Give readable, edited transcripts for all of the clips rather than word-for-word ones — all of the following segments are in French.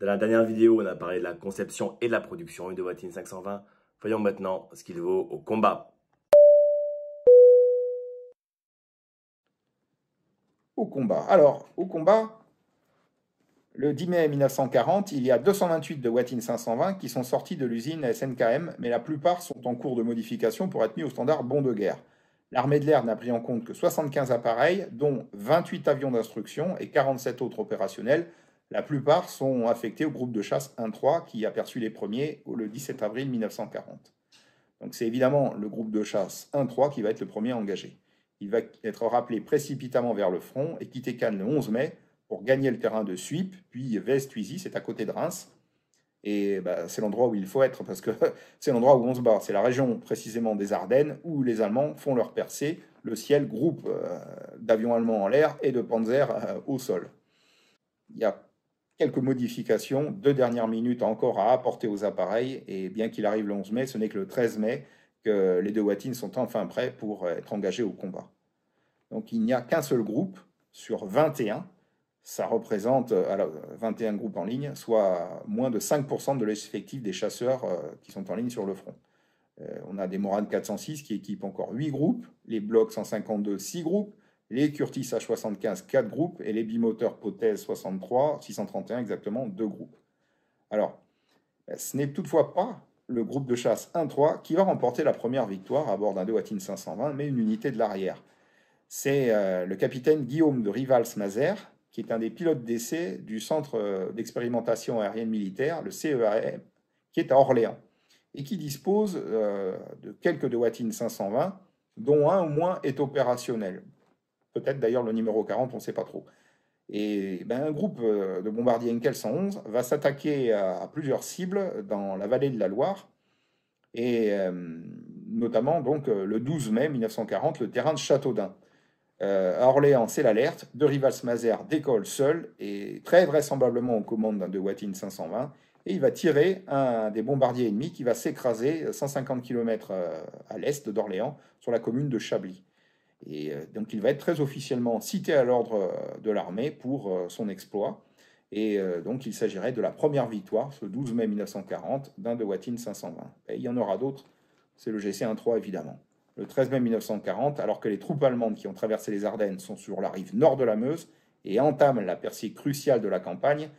Dans la dernière vidéo, on a parlé de la conception et de la production de Watine 520. Voyons maintenant ce qu'il vaut au combat. Au combat. Alors, au combat, le 10 mai 1940, il y a 228 de Watine 520 qui sont sortis de l'usine SNKM, mais la plupart sont en cours de modification pour être mis au standard bon de guerre. L'armée de l'air n'a pris en compte que 75 appareils, dont 28 avions d'instruction et 47 autres opérationnels. La plupart sont affectés au groupe de chasse 1-3 qui aperçut les premiers le 17 avril 1940. Donc c'est évidemment le groupe de chasse 1-3 qui va être le premier engagé. Il va être rappelé précipitamment vers le front et quitter Cannes le 11 mai pour gagner le terrain de Suippes, puis Vest-Thuisy, c'est à côté de Reims. Et c'est l'endroit où il faut être, parce que c'est l'endroit où on se bat. C'est la région précisément des Ardennes, où les Allemands font leur percée. Le ciel groupe d'avions allemands en l'air et de panzers au sol. Il y a quelques modifications, 2 dernières minutes encore à apporter aux appareils, et bien qu'il arrive le 11 mai, ce n'est que le 13 mai que les deux Watines sont enfin prêts pour être engagés au combat. Donc il n'y a qu'un seul groupe sur 21, ça représente 21 groupes en ligne, soit moins de 5% de l'effectif des chasseurs qui sont en ligne sur le front. On a des Morane 406 qui équipent encore 8 groupes, les Blocs 152 6 groupes, les Curtis H75 4 groupes et les bimoteurs Potez 63 631 exactement 2 groupes. Alors, ce n'est toutefois pas le groupe de chasse 1-3 qui va remporter la première victoire à bord d'un de Watine 520, mais une unité de l'arrière. C'est le capitaine Guillaume de Rivals-Mazères, qui est un des pilotes d'essai du Centre d'expérimentation aérienne militaire, le CEAM, qui est à Orléans, et qui dispose de quelques de Watine 520, dont un au moins est opérationnel. Peut-être d'ailleurs le numéro 40, on ne sait pas trop. Et un groupe de bombardiers Henkel 111 va s'attaquer à plusieurs cibles dans la vallée de la Loire, et notamment donc le 12 mai 1940, le terrain de Châteaudun. À Orléans, c'est l'alerte. De Rivals-Mazères décolle seul et très vraisemblablement aux commandes d'un de Watine 520. Et il va tirer un des bombardiers ennemis qui va s'écraser 150 km à l'est d'Orléans sur la commune de Chablis. Et donc il va être très officiellement cité à l'ordre de l'armée pour son exploit. Et donc il s'agirait de la première victoire, ce 12 mai 1940, d'un de Watine 520. Et il y en aura d'autres, c'est le GC-13 évidemment. Le 13 mai 1940, alors que les troupes allemandes qui ont traversé les Ardennes sont sur la rive nord de la Meuse et entament la percée cruciale de la campagne,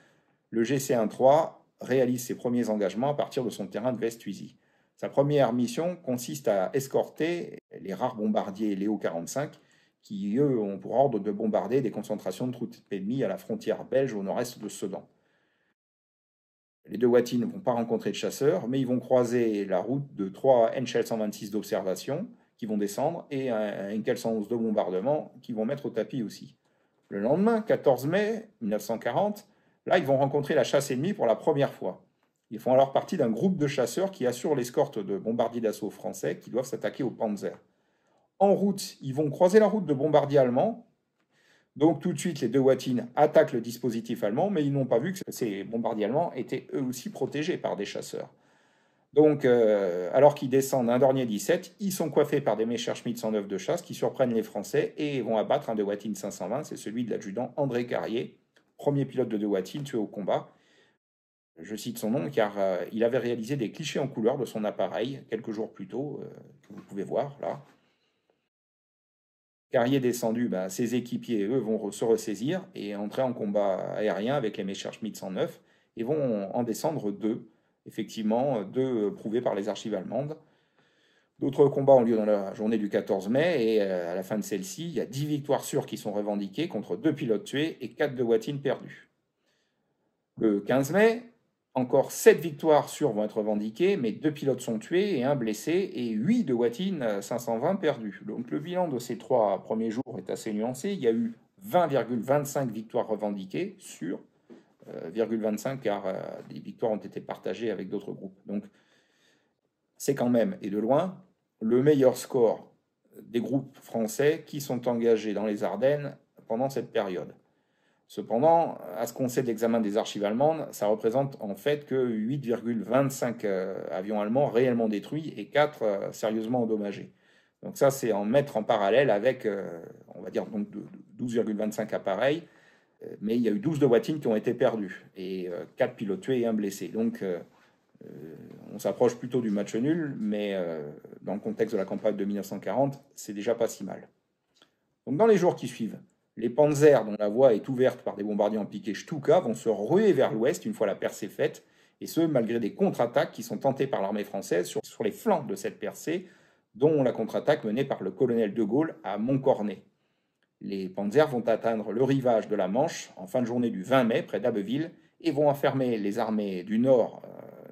le GC-13 réalise ses premiers engagements à partir de son terrain de Vest-Thuisy. Sa première mission consiste à escorter les rares bombardiers Léo 45 qui, eux, ont pour ordre de bombarder des concentrations de troupes ennemies à la frontière belge au nord-est de Sedan. Les deux Watines ne vont pas rencontrer de chasseurs, mais ils vont croiser la route de 3 Henschel 126 d'observation qui vont descendre et un Henkel 111 de bombardement qui vont mettre au tapis aussi. Le lendemain, 14 mai 1940, là, ils vont rencontrer la chasse ennemie pour la première fois. Ils font alors partie d'un groupe de chasseurs qui assure l'escorte de bombardiers d'assaut français qui doivent s'attaquer aux Panzers. En route, ils vont croiser la route de bombardiers allemands. Donc tout de suite, les deux Watines attaquent le dispositif allemand, mais ils n'ont pas vu que ces bombardiers allemands étaient eux aussi protégés par des chasseurs. Donc, alors qu'ils descendent un Dornier 17, ils sont coiffés par des Messerschmitt 109 de chasse qui surprennent les Français et vont abattre un de Watine 520, c'est celui de l'adjudant André Carrier, premier pilote de Watine tué au combat. Je cite son nom car il avait réalisé des clichés en couleur de son appareil quelques jours plus tôt, que vous pouvez voir là. Carrier descendu, ses équipiers, eux, vont se ressaisir et entrer en combat aérien avec les Messerschmitt 109 et vont en descendre 2, effectivement, 2 prouvés par les archives allemandes. D'autres combats ont lieu dans la journée du 14 mai et à la fin de celle-ci, il y a 10 victoires sûres qui sont revendiquées contre 2 pilotes tués et 4 de Watine perdus. Le 15 mai, encore 7 victoires sûres vont être revendiquées, mais 2 pilotes sont tués et 1 blessé, et 8 de Watine 520 perdus. Donc le bilan de ces 3 premiers jours est assez nuancé. Il y a eu 20,25 victoires revendiquées sur 0,25 car des victoires ont été partagées avec d'autres groupes. Donc c'est quand même, et de loin, le meilleur score des groupes français qui sont engagés dans les Ardennes pendant cette période. Cependant, à ce qu'on sait de l'examen des archives allemandes, ça représente en fait que 8,25 avions allemands réellement détruits et 4 sérieusement endommagés. Donc ça, c'est en mettre en parallèle avec, on va dire, donc 12,25 appareils Mais il y a eu 12 de Watine qui ont été perdus, et 4 pilotes tués et un blessé. Donc on s'approche plutôt du match nul, mais dans le contexte de la campagne de 1940, c'est déjà pas si mal. Donc dans les jours qui suivent, les panzers, dont la voie est ouverte par des bombardiers en piqué Stuka, vont se ruer vers l'ouest une fois la percée faite, et ce, malgré des contre-attaques qui sont tentées par l'armée française sur les flancs de cette percée, dont la contre-attaque menée par le colonel de Gaulle à Montcornet. Les panzers vont atteindre le rivage de la Manche en fin de journée du 20 mai, près d'Abbeville, et vont enfermer les armées du Nord,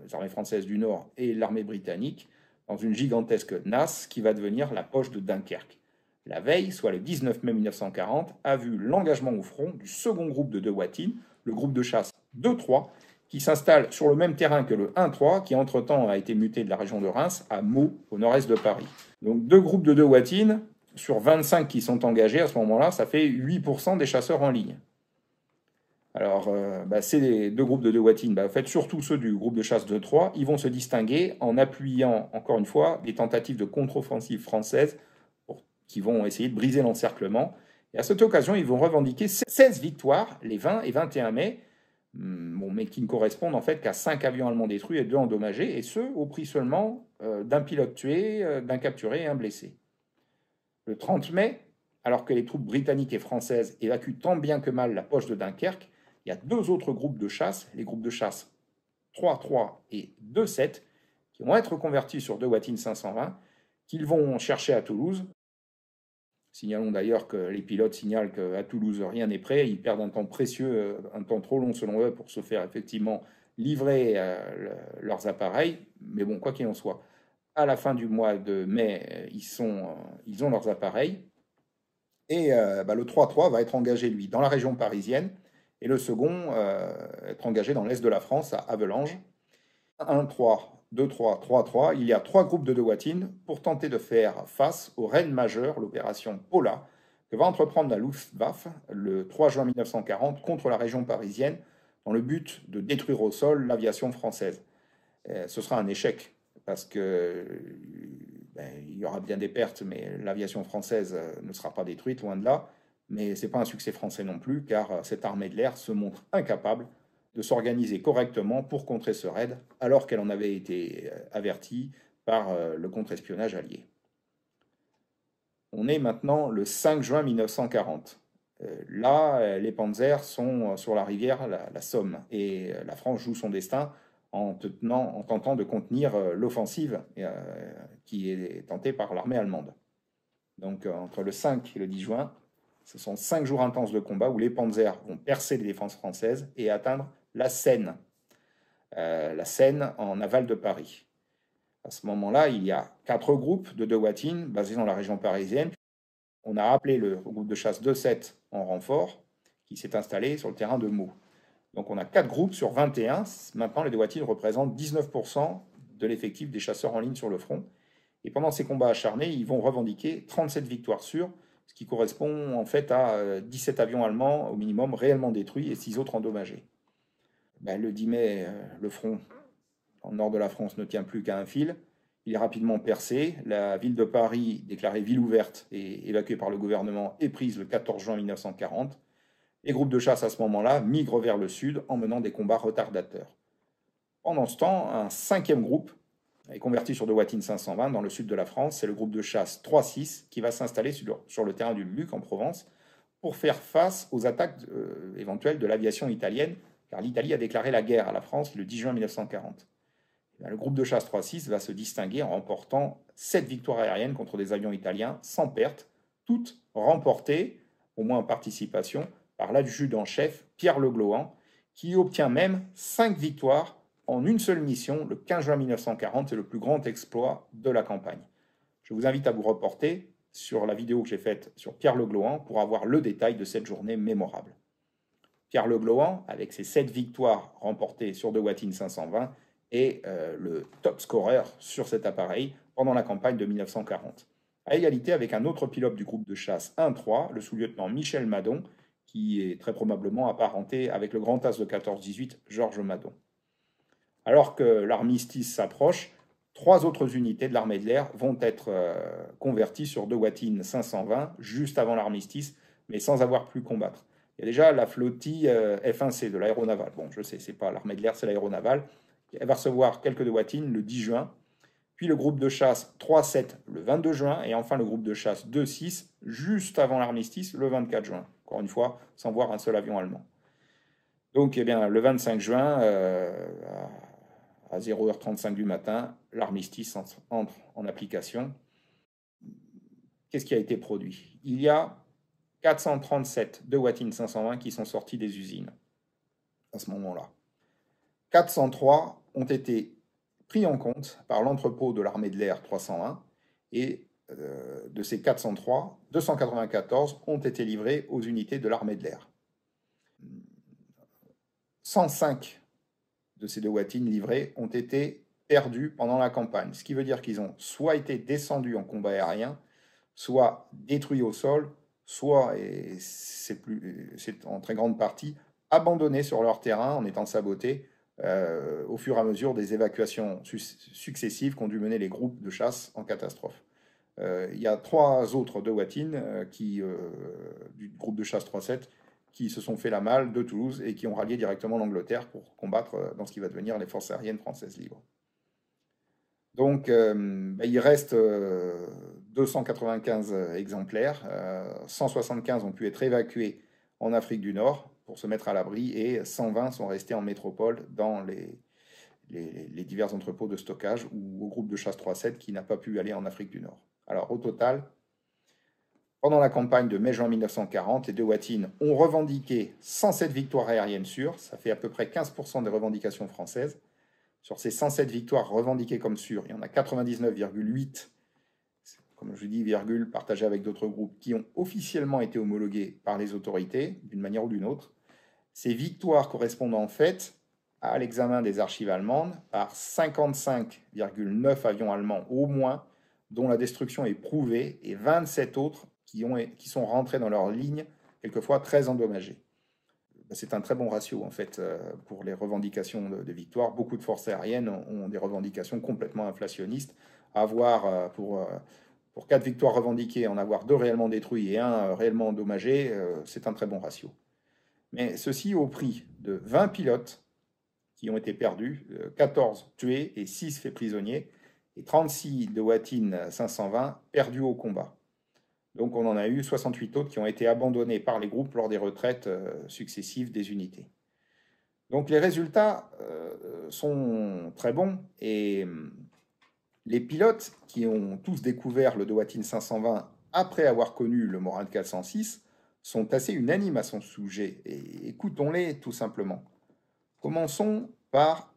les armées françaises du Nord et l'armée britannique, dans une gigantesque nasse qui va devenir la poche de Dunkerque. La veille, soit le 19 mai 1940, a vu l'engagement au front du second groupe de Watine, le groupe de chasse 2-3, qui s'installe sur le même terrain que le 1-3, qui entre-temps a été muté de la région de Reims à Meaux, au nord-est de Paris. Donc 2 groupes de Watine, sur 25 qui sont engagés à ce moment-là, ça fait 8% des chasseurs en ligne. Alors, ces 2 groupes de Watine, en fait, surtout ceux du groupe de chasse 2-3, ils vont se distinguer en appuyant, encore une fois, des tentatives de contre-offensive française qui vont essayer de briser l'encerclement. Et à cette occasion, ils vont revendiquer 16 victoires, les 20 et 21 mai, mais qui ne correspondent en fait qu'à 5 avions allemands détruits et 2 endommagés, et ce, au prix seulement d'un pilote tué, d'un capturé et un blessé. Le 30 mai, alors que les troupes britanniques et françaises évacuent tant bien que mal la poche de Dunkerque, il y a 2 autres groupes de chasse, les groupes de chasse 3-3 et 2-7, qui vont être convertis sur 2 Watine 520, qu'ils vont chercher à Toulouse. Signalons d'ailleurs que les pilotes signalent qu'à Toulouse, rien n'est prêt. Ils perdent un temps précieux, un temps trop long selon eux, pour se faire effectivement livrer leurs appareils. Mais bon, quoi qu'il en soit, à la fin du mois de mai, ils ont leurs appareils. Et le 3-3 va être engagé, lui, dans la région parisienne. Et le second être engagé dans l'est de la France, à Havelange. 1-3, 2-3, 3-3, il y a 3 groupes de Watine pour tenter de faire face au raid majeur, l'opération Paula, que va entreprendre la Luftwaffe le 3 juin 1940 contre la région parisienne, dans le but de détruire au sol l'aviation française. Ce sera un échec, parce que il y aura bien des pertes, mais l'aviation française ne sera pas détruite, loin de là. Mais ce n'est pas un succès français non plus, car cette armée de l'air se montre incapable de s'organiser correctement pour contrer ce raid, alors qu'elle en avait été avertie par le contre-espionnage allié. On est maintenant le 5 juin 1940. Là, les Panzers sont sur la rivière la Somme, et la France joue son destin en tentant de contenir l'offensive qui est tentée par l'armée allemande. Donc entre le 5 et le 10 juin, ce sont 5 jours intenses de combat où les Panzers vont percer les défenses françaises et atteindre la Seine en aval de Paris. À ce moment-là, il y a 4 groupes de Watine basés dans la région parisienne. On a appelé le groupe de chasse 2-7 en renfort, qui s'est installé sur le terrain de Meaux. Donc on a 4 groupes sur 21. Maintenant, les Watine représentent 19% de l'effectif des chasseurs en ligne sur le front. Et pendant ces combats acharnés, ils vont revendiquer 37 victoires sûres, ce qui correspond en fait à 17 avions allemands au minimum réellement détruits et 6 autres endommagés. Le 10 mai, le front dans le nord de la France ne tient plus qu'à un fil. Il est rapidement percé. La ville de Paris, déclarée ville ouverte et évacuée par le gouvernement, est prise le 14 juin 1940. Les groupes de chasse à ce moment-là migrent vers le sud en menant des combats retardateurs. Pendant ce temps, un 5e groupe est converti sur 2 Watine 520 dans le sud de la France. C'est le groupe de chasse 3-6 qui va s'installer sur le terrain du Luc en Provence pour faire face aux attaques éventuelles de l'aviation italienne, car l'Italie a déclaré la guerre à la France le 10 juin 1940. Le groupe de chasse 3-6 va se distinguer en remportant 7 victoires aériennes contre des avions italiens sans perte, toutes remportées, au moins en participation, par l'adjudant-chef Pierre Le Glohan, qui obtient même 5 victoires en une seule mission le 15 juin 1940. C'est le plus grand exploit de la campagne. Je vous invite à vous reporter sur la vidéo que j'ai faite sur Pierre Le Glohan pour avoir le détail de cette journée mémorable. Pierre Le Glohan, avec ses 7 victoires remportées sur 2 Watine 520, est le top scorer sur cet appareil pendant la campagne de 1940. À égalité avec un autre pilote du groupe de chasse 1-3, le sous-lieutenant Michel Madon, qui est très probablement apparenté avec le grand as de 14-18, Georges Madon. Alors que l'armistice s'approche, 3 autres unités de l'armée de l'air vont être converties sur 2 Watine 520 juste avant l'armistice, mais sans avoir pu combattre. Il y a déjà la flottille F1C de l'aéronaval. Bon, je sais, c'est pas l'armée de l'air, c'est l'aéronaval. Elle va recevoir quelques de Watine le 10 juin, puis le groupe de chasse 3-7 le 22 juin, et enfin le groupe de chasse 2-6 juste avant l'armistice le 24 juin. Encore une fois, sans voir un seul avion allemand. Donc, eh bien, le 25 juin, à 0h35 du matin, l'armistice entre en application. Qu'est-ce qui a été produit? Il y a 437 de Watine 520 qui sont sortis des usines à ce moment-là. 403 ont été pris en compte par l'entrepôt de l'armée de l'air 301 et de ces 403, 294 ont été livrés aux unités de l'armée de l'air. 105 de ces 2 Watine livrés ont été perdus pendant la campagne, ce qui veut dire qu'ils ont soit été descendus en combat aérien, soit détruits au sol, soit, et c'est en très grande partie, abandonnés sur leur terrain en étant sabotés au fur et à mesure des évacuations successives qu'ont dû mener les groupes de chasse en catastrophe. Il y a 3 autres de Watine du groupe de chasse 3-7 qui se sont fait la malle de Toulouse et qui ont rallié directement l'Angleterre pour combattre dans ce qui va devenir les forces aériennes françaises libres. Donc, il reste 295 exemplaires. 175 ont pu être évacués en Afrique du Nord pour se mettre à l'abri et 120 sont restés en métropole dans les divers entrepôts de stockage ou au groupe de chasse 3-7 qui n'a pas pu aller en Afrique du Nord. Alors, au total, pendant la campagne de mai-juin 1940, les 2 Watine ont revendiqué 107 victoires aériennes sûres. Ça fait à peu près 15% des revendications françaises. Sur ces 107 victoires revendiquées comme sûres, il y en a 99,8, comme je dis, virgule, partagées avec d'autres groupes, qui ont officiellement été homologuées par les autorités, d'une manière ou d'une autre. Ces victoires correspondent en fait à l'examen des archives allemandes par 55,9 avions allemands au moins, dont la destruction est prouvée, et 27 autres qui sont rentrés dans leur ligne, quelquefois très endommagés. C'est un très bon ratio, en fait, pour les revendications de victoire. Beaucoup de forces aériennes ont des revendications complètement inflationnistes. Avoir, pour 4 victoires revendiquées, en avoir 2 réellement détruits et 1 réellement endommagé, c'est un très bon ratio. Mais ceci au prix de 20 pilotes qui ont été perdus, 14 tués et 6 faits prisonniers, et 36 de Watine 520 perdus au combat. Donc on en a eu 68 autres qui ont été abandonnés par les groupes lors des retraites successives des unités. Donc les résultats sont très bons et les pilotes qui ont tous découvert le de Watine 520 après avoir connu le Morane 406 sont assez unanimes à son sujet. Et écoutons-les tout simplement. Commençons par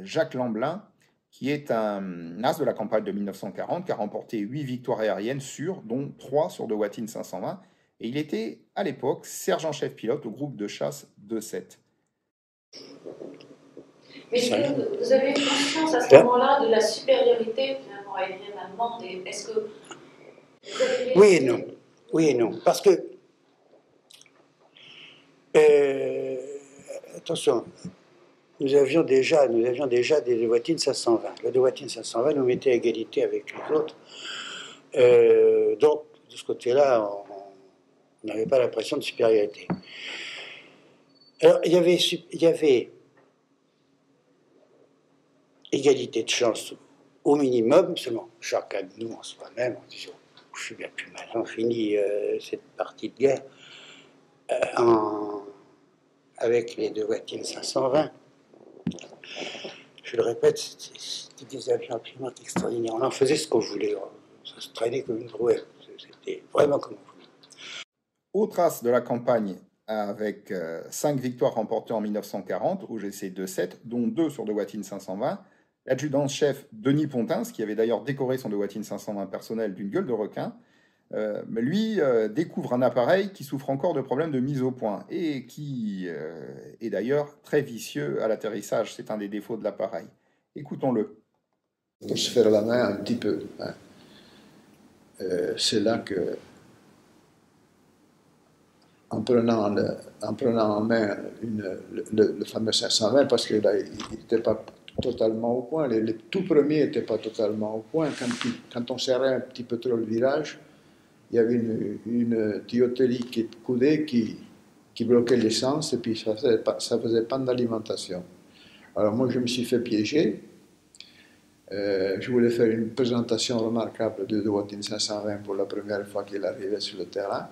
Jacques Lamblin, qui est un as de la campagne de 1940, qui a remporté 8 victoires aériennes sûres, dont 3 sur de Watine 520, et il était, à l'époque, sergent-chef pilote au groupe de chasse 2-7. Mais est-ce que vous avez conscience à ce moment-là de la supériorité finalement aérienne allemande? Est-ce que vous avez... Oui et non. Oui et non. Parce que, attention, nous avions déjà des de Watine 520. Le de Watine 520 nous mettait à égalité avec les autres. Donc, de ce côté-là, on n'avait pas l'impression de supériorité. Alors, il y avait égalité de chance au minimum, seulement chacun de nous en soi-même, en disant je suis bien plus malin, on finit cette partie de guerre avec les 2 Watine 520. Je le répète, c'était des avions absolument extraordinaires. On en faisait ce qu'on voulait, ça se traînait comme une brouette, c'était vraiment comme on voulait. Autre as de la campagne avec 5 victoires remportées en 1940 au GC 2-7, dont 2 sur de Watine 520. L'adjudant-chef Denis Pontins, qui avait d'ailleurs décoré son de Watine 520 personnel d'une gueule de requin, lui découvre un appareil qui souffre encore de problèmes de mise au point et qui est d'ailleurs très vicieux à l'atterrissage. C'est un des défauts de l'appareil. Écoutons-le. Pour se faire la main un petit peu. Hein. C'est là que, en prenant en main le fameux 520, parce que là, il n'était pas totalement au point, les tout premiers n'étaient pas totalement au point. Quand on serrait un petit peu trop le virage, il y avait une tuyauterie qui coudait qui qui bloquait l'essence et puis ça faisait panne d'alimentation. Alors moi je me suis fait piéger. Je voulais faire une présentation remarquable de Dewoitine 520 pour la première fois qu'il arrivait sur le terrain.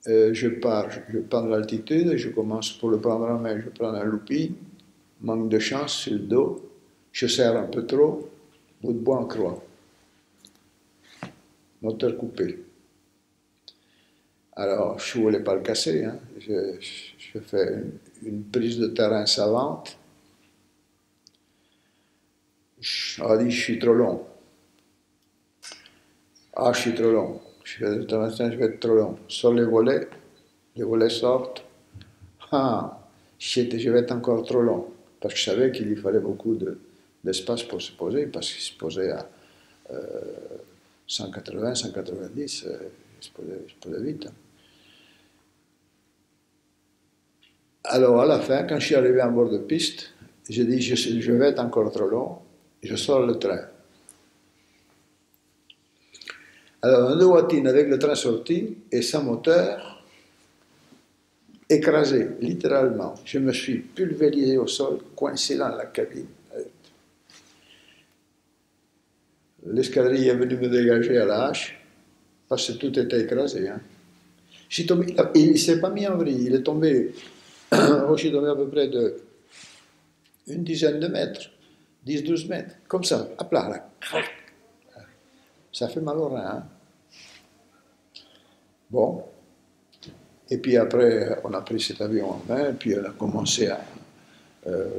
Je pars de l'altitude, je commence pour le prendre en main, je prends un looping, manque de chance sur le dos, je serre un peu trop, bout de bois en croix, moteur coupé. Alors, je ne voulais pas le casser, hein. Je fais une prise de terrain savante. Je dit, je suis trop long. Ah, je suis trop long. Je vais être trop long. Sur les volets sortent. Ah, je vais être encore trop long. Parce que je savais qu'il lui fallait beaucoup d'espace pour se poser, parce qu'il se posait à 180, 190, il se posait vite. Alors, à la fin, quand je suis arrivé en bord de piste, j'ai dit, je vais être encore trop long, je sors le train. Alors, un Dewoitine avec le train sorti et sans moteur, écrasé, littéralement. Je me suis pulvérisé au sol, coincé dans la cabine. L'escadrille est venue me dégager à la hache, parce que tout était écrasé. Hein. Tombé, il ne s'est pas mis en vrille, il est tombé, je suis tombé à peu près une dizaine de mètres, 10-12 mètres, comme ça, à plat, là. Ça fait mal au rein. Hein. Bon. Et puis après, on a pris cet avion en main, puis on a commencé à,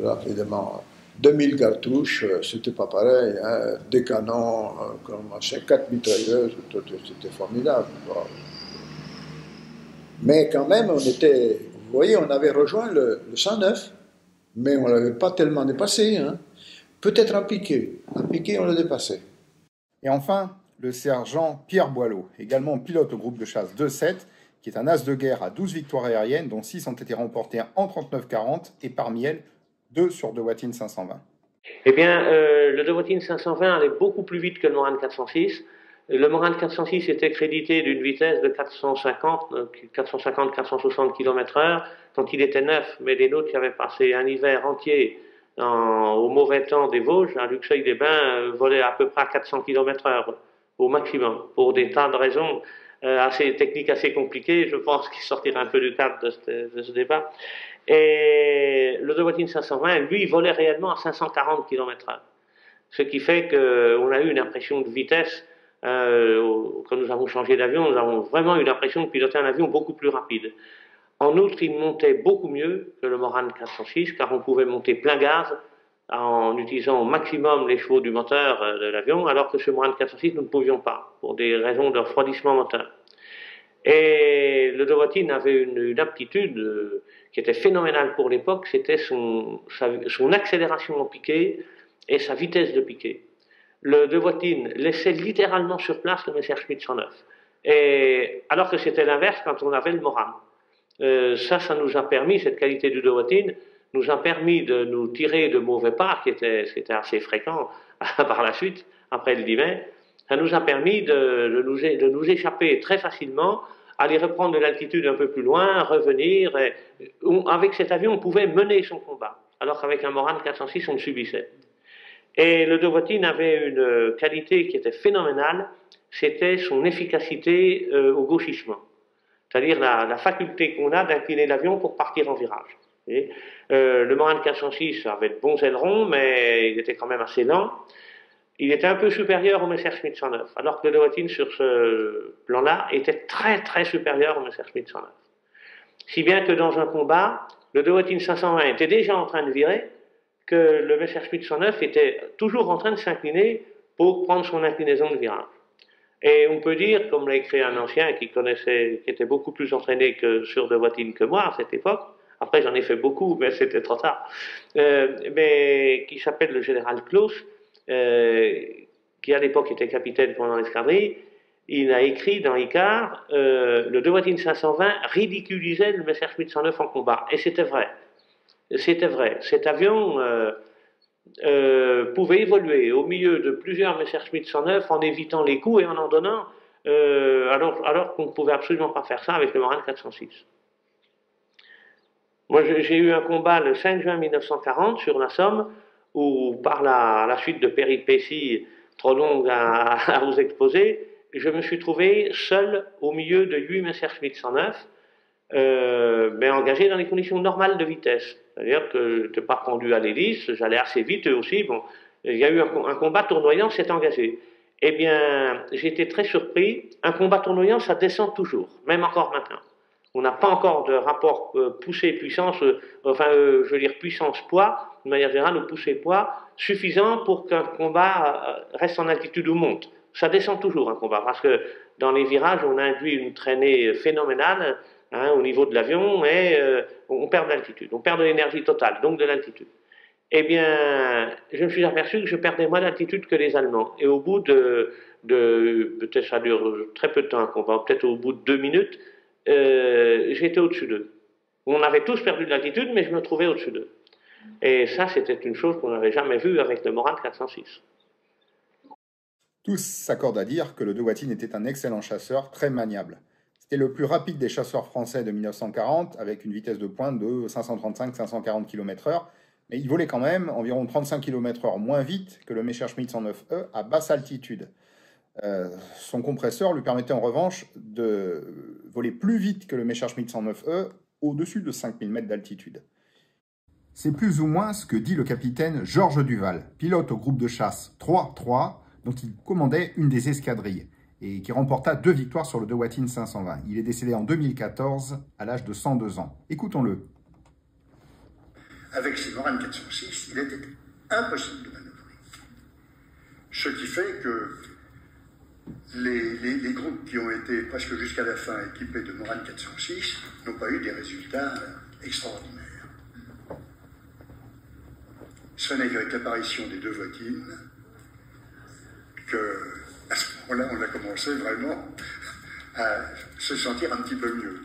rapidement, 2000 cartouches, c'était pas pareil, hein, des canons, 4 mitrailleuses, c'était formidable. Bon. Mais quand même, on était, vous voyez, on avait rejoint le 109, mais on ne l'avait pas tellement dépassé. Hein. Peut-être un piqué, on l'a dépassé. Et enfin, le sergent Pierre Boileau, également pilote au groupe de chasse 2-7, qui est un as de guerre à 12 victoires aériennes, dont 6 ont été remportées en 39-40, et parmi elles, 2 sur Dewoitine 520. Eh bien, le Dewoitine 520 allait beaucoup plus vite que le Morane 406. Le Morane 406 était crédité d'une vitesse de 450-460 km/h quand il était neuf, mais les nôtres qui avaient passé un hiver entier au mauvais temps des Vosges, à Luxeuil-les-Bains, volaient à peu près à 400 km/h au maximum, pour des tas de raisons techniques assez compliquées. Je pense qu'il sortira un peu du cadre de ce débat. Et le Dewoitine 520, lui, volait réellement à 540 km/h. Ce qui fait qu'on a eu une impression de vitesse. Quand nous avons changé d'avion, nous avons vraiment eu l'impression de piloter un avion beaucoup plus rapide. En outre, il montait beaucoup mieux que le Morane 406, car on pouvait monter plein gaz en utilisant au maximum les chevaux du moteur de l'avion, alors que ce Morane 406, nous ne pouvions pas, pour des raisons de refroidissement moteur. Et le Dewoitine avait une aptitude qui était phénoménale pour l'époque, c'était son accélération en piqué et sa vitesse de piqué. Le Dewoitine laissait littéralement sur place le Messerschmitt 109. Et, alors que c'était l'inverse quand on avait le Morane. Ça nous a permis, cette qualité du Dewoitine, nous a permis de nous tirer de mauvais pas, c'était assez fréquent par la suite, après le 10 mai. Ça nous a permis de nous échapper très facilement, aller reprendre de l'altitude un peu plus loin, revenir. Avec cet avion, on pouvait mener son combat, alors qu'avec un Morane 406, on le subissait. Et le Dewoitine avait une qualité qui était phénoménale, c'était son efficacité au gauchissement. C'est-à-dire la faculté qu'on a d'incliner l'avion pour partir en virage. Le Morane 406 avait de bons ailerons, mais il était quand même assez lent. Il était un peu supérieur au Messerschmitt 109, alors que le Dewoitine, sur ce plan-là, était très très supérieur au Messerschmitt 109. Si bien que dans un combat, le Dewoitine 520 était déjà en train de virer, que le Messerschmitt 109 était toujours en train de s'incliner pour prendre son inclinaison de virage. Et on peut dire, comme l'a écrit un ancien qui était beaucoup plus entraîné sur Dewoitine que moi à cette époque, après j'en ai fait beaucoup, mais c'était trop tard, mais qui s'appelle le général Claus, qui à l'époque était capitaine pendant l'escadrille. Il a écrit dans Icare, le Dewoitine 520 ridiculisait le Messerschmitt 109 en combat. Et c'était vrai. C'était vrai. Cet avion pouvait évoluer au milieu de plusieurs Messerschmitt 109 en évitant les coups et en donnant alors qu'on ne pouvait absolument pas faire ça avec le Morane 406. Moi, j'ai eu un combat le 5 juin 1940 sur la Somme, où par la suite de péripéties trop longues à vous exposer, je me suis trouvé seul au milieu de 8 Messerschmitt 109, mais engagé dans les conditions normales de vitesse. C'est-à-dire que je n'étais pas pendu à l'hélice, j'allais assez vite eux aussi. Bon, il y a eu un combat tournoyant, s'est engagé. Eh bien, j'ai été très surpris. Un combat tournoyant, ça descend toujours, même encore maintenant. On n'a pas encore de rapport poussée-puissance, je veux dire puissance-poids, de manière générale, ou poussée-poids, suffisant pour qu'un combat reste en altitude ou monte. Ça descend toujours, un combat, parce que dans les virages, on induit une traînée phénoménale au niveau de l'avion, et on perd de l'altitude, on perd de l'énergie totale, donc de l'altitude. Eh bien, je me suis aperçu que je perdais moins d'altitude que les Allemands. Et au bout peut-être ça dure très peu de temps un combat, peut-être au bout de 2 minutes, j'étais au-dessus d'eux. On avait tous perdu de l'altitude, mais je me trouvais au-dessus d'eux. Et ça, c'était une chose qu'on n'avait jamais vue avec le Morane 406. Tous s'accordent à dire que le De Watine était un excellent chasseur, très maniable. C'était le plus rapide des chasseurs français de 1940, avec une vitesse de pointe de 535-540 km/h, mais il volait quand même environ 35 km/h moins vite que le Messerschmitt 109E à basse altitude. Son compresseur lui permettait en revanche de voler plus vite que le Messerschmitt 109E au-dessus de 5000 mètres d'altitude. C'est plus ou moins ce que dit le capitaine Georges Duval, pilote au groupe de chasse 3-3, dont il commandait une des escadrilles, et qui remporta 2 victoires sur le De Watine 520. Il est décédé en 2014, à l'âge de 102 ans. Écoutons-le. Avec ces Morane 406, il était impossible de manœuvrer. Ce qui fait que les groupes qui ont été presque jusqu'à la fin équipés de Morane 406 n'ont pas eu des résultats extraordinaires. Ce n'est qu'avec l'apparition des 2 Watine que, à ce moment-là, on a commencé vraiment à se sentir un petit peu mieux.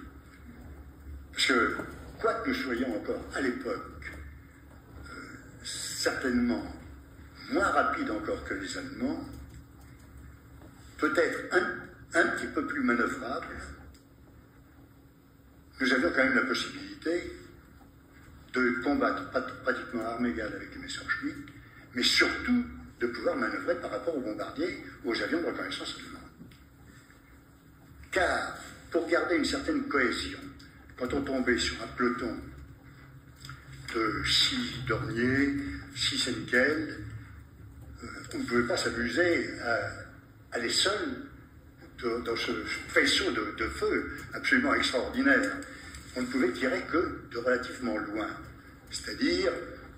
Parce que, quoi que nous soyons encore à l'époque, certainement moins rapides encore que les Allemands, peut-être un petit peu plus manœuvrables, nous avions quand même la possibilité de combattre pratiquement à armes égales avec les Messerschmitt, mais surtout de pouvoir manœuvrer par rapport aux bombardiers ou aux avions de reconnaissance allemands. Car, pour garder une certaine cohésion, quand on tombait sur un peloton de 6 Dornier, 6 Henkel, on ne pouvait pas s'amuser à aller seul dans ce faisceau de feu absolument extraordinaire. On ne pouvait tirer que de relativement loin, c'est-à-dire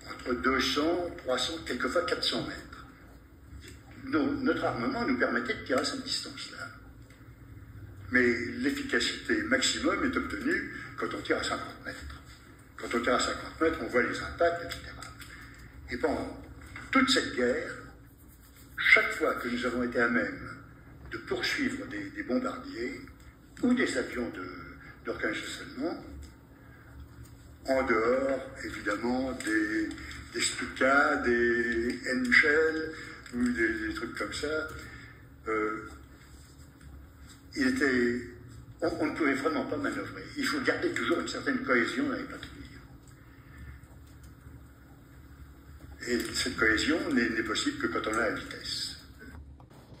entre 200, 300, quelquefois 400 mètres. Notre armement nous permettait de tirer à cette distance-là. Mais l'efficacité maximum est obtenue quand on tire à 50 mètres. Quand on tire à 50 mètres, on voit les impacts, etc. Et pendant toute cette guerre, chaque fois que nous avons été à même de poursuivre des bombardiers ou des avions de reconnaissance allemands, en dehors, évidemment, des Stuka, des Henschel, ou des trucs comme ça, on ne pouvait vraiment pas manœuvrer. Il faut garder toujours une certaine cohésion dans les patrouilles. Et cette cohésion n'est possible que quand on a la vitesse.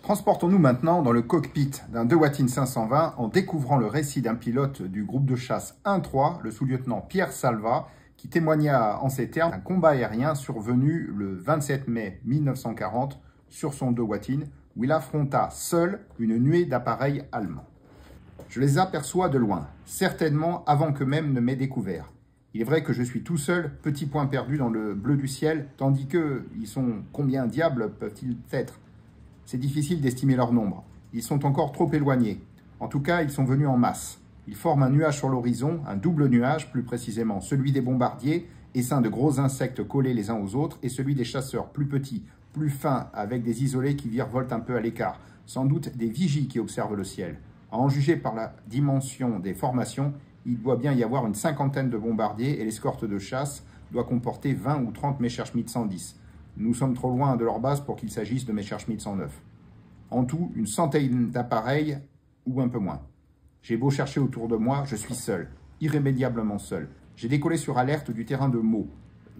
Transportons-nous maintenant dans le cockpit d'un De Watine 520 en découvrant le récit d'un pilote du groupe de chasse 1-3, le sous-lieutenant Pierre Salva, qui témoigna en ces termes d'un combat aérien survenu le 27 mai 1940 sur son De Watine, où il affronta seul une nuée d'appareils allemands. Je les aperçois de loin, certainement avant qu'eux-mêmes ne m'aient découvert. Il est vrai que je suis tout seul, petit point perdu dans le bleu du ciel, tandis que, ils sont combien diables peuvent-ils être? C'est difficile d'estimer leur nombre. Ils sont encore trop éloignés. En tout cas, ils sont venus en masse. Ils forment un nuage sur l'horizon, un double nuage, plus précisément celui des bombardiers, essaims de gros insectes collés les uns aux autres, et celui des chasseurs, plus petits, plus fins, avec des isolés qui virevoltent un peu à l'écart, sans doute des vigies qui observent le ciel. À en juger par la dimension des formations, il doit bien y avoir une 50aine de bombardiers et l'escorte de chasse doit comporter 20 ou 30 Messerschmitt 110. Nous sommes trop loin de leur base pour qu'il s'agisse de Messerschmitt 109. En tout, une centaine d'appareils ou un peu moins. J'ai beau chercher autour de moi, je suis seul, irrémédiablement seul. J'ai décollé sur alerte du terrain de Meaux.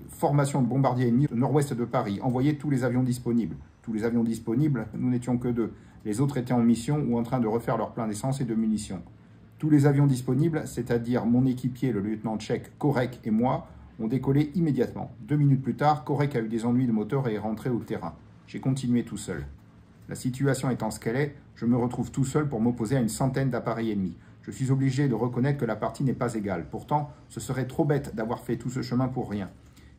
Formation de bombardiers ennemis au nord-ouest de Paris. Envoyé tous les avions disponibles. Tous les avions disponibles, nous n'étions que 2. Les autres étaient en mission ou en train de refaire leur plein d'essence et de munitions. Tous les avions disponibles, c'est-à-dire mon équipier, le lieutenant tchèque Korek et moi, ont décollé immédiatement. 2 minutes plus tard, Korek a eu des ennuis de moteur et est rentré au terrain. J'ai continué tout seul. La situation étant ce qu'elle est, je me retrouve tout seul pour m'opposer à une centaine d'appareils ennemis. Je suis obligé de reconnaître que la partie n'est pas égale. Pourtant, ce serait trop bête d'avoir fait tout ce chemin pour rien.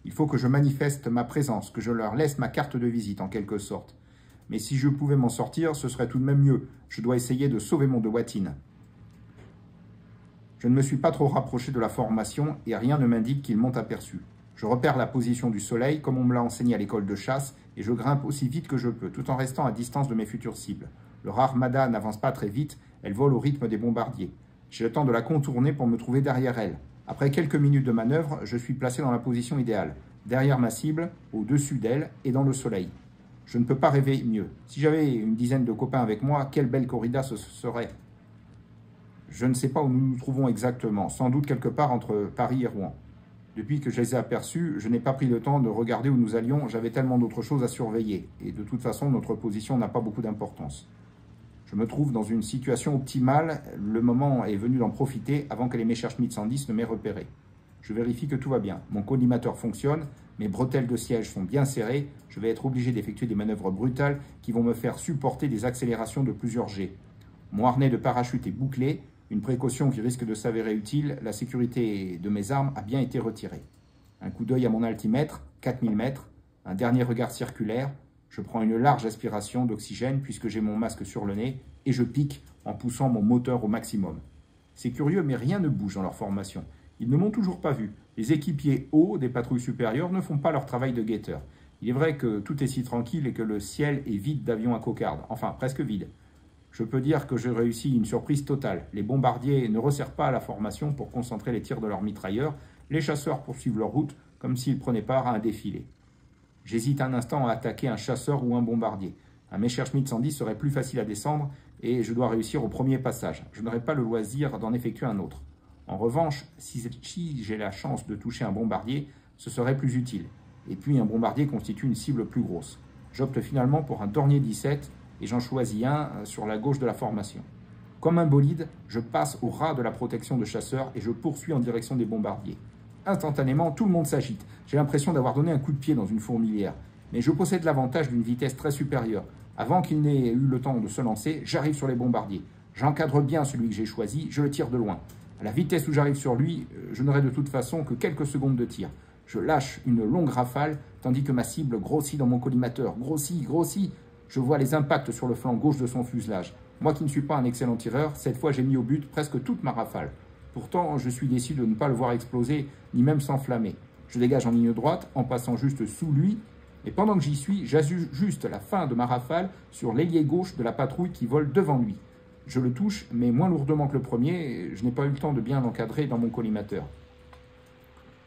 Il faut que je manifeste ma présence, que je leur laisse ma carte de visite en quelque sorte. Mais si je pouvais m'en sortir, ce serait tout de même mieux. Je dois essayer de sauver mon de Watine. Je ne me suis pas trop rapproché de la formation et rien ne m'indique qu'ils m'ont aperçu. Je repère la position du soleil comme on me l'a enseigné à l'école de chasse et je grimpe aussi vite que je peux, tout en restant à distance de mes futures cibles. Leur armada n'avance pas très vite, elle vole au rythme des bombardiers. J'ai le temps de la contourner pour me trouver derrière elle. Après quelques minutes de manœuvre, je suis placé dans la position idéale, derrière ma cible, au-dessus d'elle et dans le soleil. Je ne peux pas rêver mieux. Si j'avais une dizaine de copains avec moi, quelle belle corrida ce serait. Je ne sais pas où nous nous trouvons exactement, sans doute quelque part entre Paris et Rouen. Depuis que je les ai aperçus, je n'ai pas pris le temps de regarder où nous allions, j'avais tellement d'autres choses à surveiller, et de toute façon, notre position n'a pas beaucoup d'importance. Je me trouve dans une situation optimale, le moment est venu d'en profiter avant que les Messerschmitt 110 ne m'aient repéré. Je vérifie que tout va bien, mon collimateur fonctionne, mes bretelles de siège sont bien serrées, je vais être obligé d'effectuer des manœuvres brutales qui vont me faire supporter des accélérations de plusieurs G. Mon harnais de parachute est bouclé, une précaution qui risque de s'avérer utile, la sécurité de mes armes a bien été retirée. Un coup d'œil à mon altimètre, 4000 mètres, un dernier regard circulaire, je prends une large aspiration d'oxygène puisque j'ai mon masque sur le nez et je pique en poussant mon moteur au maximum. C'est curieux, mais rien ne bouge dans leur formation. Ils ne m'ont toujours pas vu. Les équipiers hauts des patrouilles supérieures ne font pas leur travail de guetteur. Il est vrai que tout est si tranquille et que le ciel est vide d'avions à cocarde, enfin presque vide. Je peux dire que j'ai réussi une surprise totale. Les bombardiers ne resserrent pas à la formation pour concentrer les tirs de leurs mitrailleurs. Les chasseurs poursuivent leur route comme s'ils prenaient part à un défilé. J'hésite un instant à attaquer un chasseur ou un bombardier. Un Messerschmitt 110 serait plus facile à descendre et je dois réussir au premier passage. Je n'aurai pas le loisir d'en effectuer un autre. En revanche, si j'ai la chance de toucher un bombardier, ce serait plus utile. Et puis un bombardier constitue une cible plus grosse. J'opte finalement pour un Dornier 17 et j'en choisis un sur la gauche de la formation. Comme un bolide, je passe au ras de la protection de chasseurs et je poursuis en direction des bombardiers. Instantanément, tout le monde s'agite. J'ai l'impression d'avoir donné un coup de pied dans une fourmilière. Mais je possède l'avantage d'une vitesse très supérieure. Avant qu'il n'ait eu le temps de se lancer, j'arrive sur les bombardiers. J'encadre bien celui que j'ai choisi, je le tire de loin. À la vitesse où j'arrive sur lui, je n'aurai de toute façon que quelques secondes de tir. Je lâche une longue rafale, tandis que ma cible grossit dans mon collimateur. Grossit. Je vois les impacts sur le flanc gauche de son fuselage. Moi qui ne suis pas un excellent tireur, cette fois j'ai mis au but presque toute ma rafale. Pourtant, je suis déçu de ne pas le voir exploser, ni même s'enflammer. Je dégage en ligne droite, en passant juste sous lui, et pendant que j'y suis, j'ajuste la fin de ma rafale sur l'ailier gauche de la patrouille qui vole devant lui. Je le touche, mais moins lourdement que le premier, je n'ai pas eu le temps de bien l'encadrer dans mon collimateur.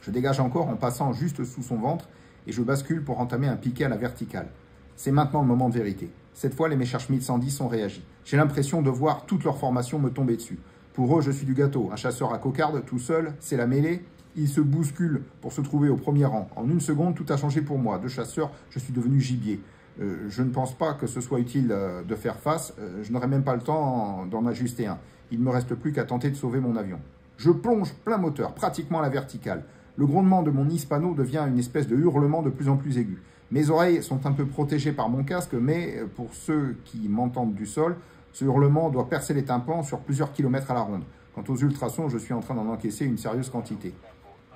Je dégage encore en passant juste sous son ventre, et je bascule pour entamer un piqué à la verticale. C'est maintenant le moment de vérité. Cette fois, les Messerschmitt 110 ont réagi. J'ai l'impression de voir toute leur formation me tomber dessus. Pour eux, je suis du gâteau. Un chasseur à cocarde, tout seul, c'est la mêlée. Ils se bousculent pour se trouver au premier rang. En une seconde, tout a changé pour moi. De chasseur, je suis devenu gibier. Je ne pense pas que ce soit utile de faire face. Je n'aurai même pas le temps d'en ajuster un. Il ne me reste plus qu'à tenter de sauver mon avion. Je plonge plein moteur, pratiquement à la verticale. Le grondement de mon hispano devient une espèce de hurlement de plus en plus aigu. Mes oreilles sont un peu protégées par mon casque, mais pour ceux qui m'entendent du sol, ce hurlement doit percer les tympans sur plusieurs kilomètres à la ronde. Quant aux ultrasons, je suis en train d'en encaisser une sérieuse quantité.